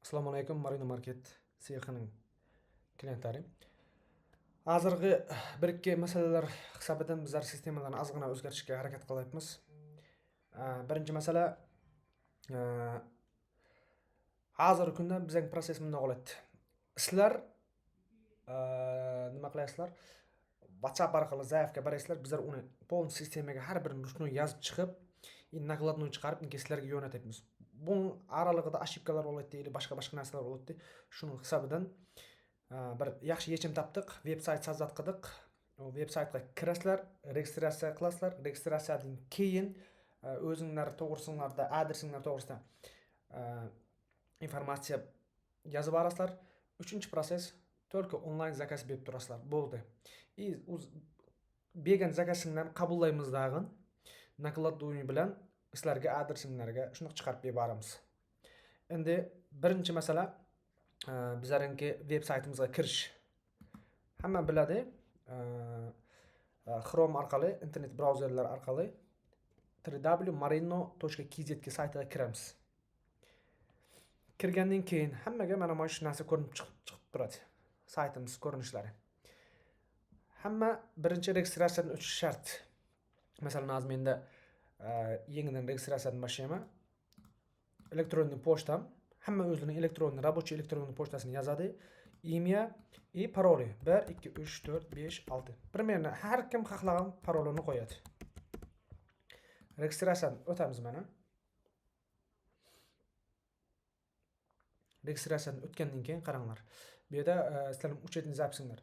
Assalomu alaykum, Marino Market sexining klientlari. Hozirgi bir-ikki masalalar hisobidan bizlar sistemalarni ozgina o'zgartirishga harakat qilyapmiz. Birinchi masala, hozirgi kunda bizning proses bunday bo'ladi. Sizlar nima qilasizlar? WhatsApp orqali zaявка berasizlar, bizlar uni полный sistemaga har bir ruchnoy yozib chiqib, nakladnoy chiqarib, sizlarga yo'natamiz. Bu oralig'ida ошибкалар bo'ladi deydi, boshqa narsalar bo'ladi. Shuning hisobidan bir yaxshi yechim topdik. Veb-sayt sozat qildik. O veb-saytga kirasizlar, registratsiya qilasizlar. Registratsiyadan keyin o'zingizlar to'g'risinglarda, adresinglar to'g'risida informatsiya yozib borasizlar. Uchinchi proses только onlayn zakaz berib turasizlar. Bo'ldi. Bergan zakazinglarni qabullaymiz dag'in. Nakladnoy bilan sizlarga adresinglarga shuni chiqarib beramiz. Endi birinchi masala bizlarning veb-saytimizga kirish. Hamma biladi, Chrome orqali, internet brauzerlar orqali www.marino.kz ga saytiga kiramiz. Kirgandan keyin hammaga mana shu narsa ko'rinib chiqib turadi. Saytimiz ko'rinishlari. Hamma birinchi registratsiyadan o'tish shart. Masalan, hozir menda yangidan registratsiyadan boshlayman. Elektron pochtam, hamma o'zining рабочий elektron pochtasini yozadi. Imya и paroli 1 2 3 4 5 6. Примерно har kim xohlagan parolini qo'yadi. Registratsiyadan o'tamiz mana. Registratsiyadan o'tgandan keyin qaranglar. Bu yerda sizlarning uchetni zapsinglar.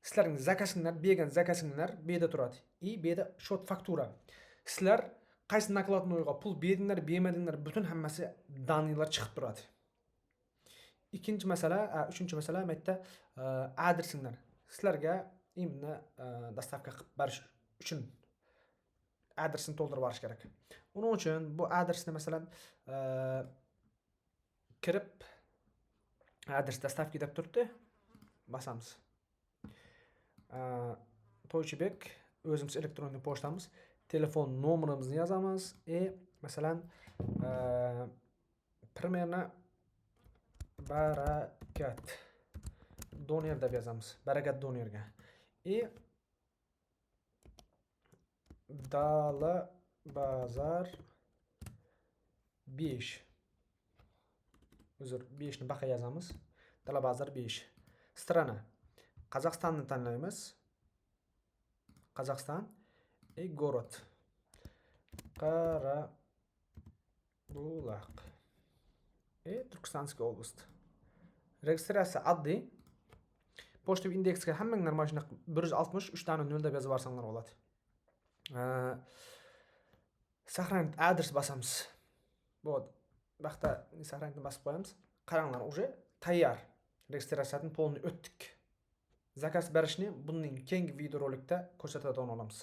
Sizlarning zakazinglar, bergan zakazinglar bu yerda turadi. Bu yerda shot faktura. Sizlar qaysi nakladnoyga pul berdinglar, bermadinglar, butun hammasi daniylar chiqib turadi. Ikkinchi masala, uchinchi masala bu yerda adresinglar. Sizlarga imni dostavka qilib berish uchun adresini to'ldirib borish kerak. Uning uchun bu adresni masalan kirib adres dostavka deb turibdi. Bosamiz. To'ychibek o'zimiz elektron pochtamiz, telefon nomerimizni yozamiz masalan примерно barakat doner deb yozamiz. Barakat donerga. Dala bazar 5. Uzr, 5 ni baqa yozamiz. Dala bazar 5. Strana. Qozog'istonni tanlaymiz. Qozog'iston. Город. Qarabulaq. Turkistonskiy oblast. Registratsiya oddiy. Pochta indeksga hammanglar mana shuna 163 dani 0 deb yozib yuborsanglar bo'ladi. Сохранить adres bosamiz. Bo'ldi. Vaqtda сохранить bosib qo'yamiz. Qaranglar, уже tayyor. Registratsiyadan polni o'tdik. Zakaz berishni bunning keyingi videorolikda ko'rsatadigan olamiz.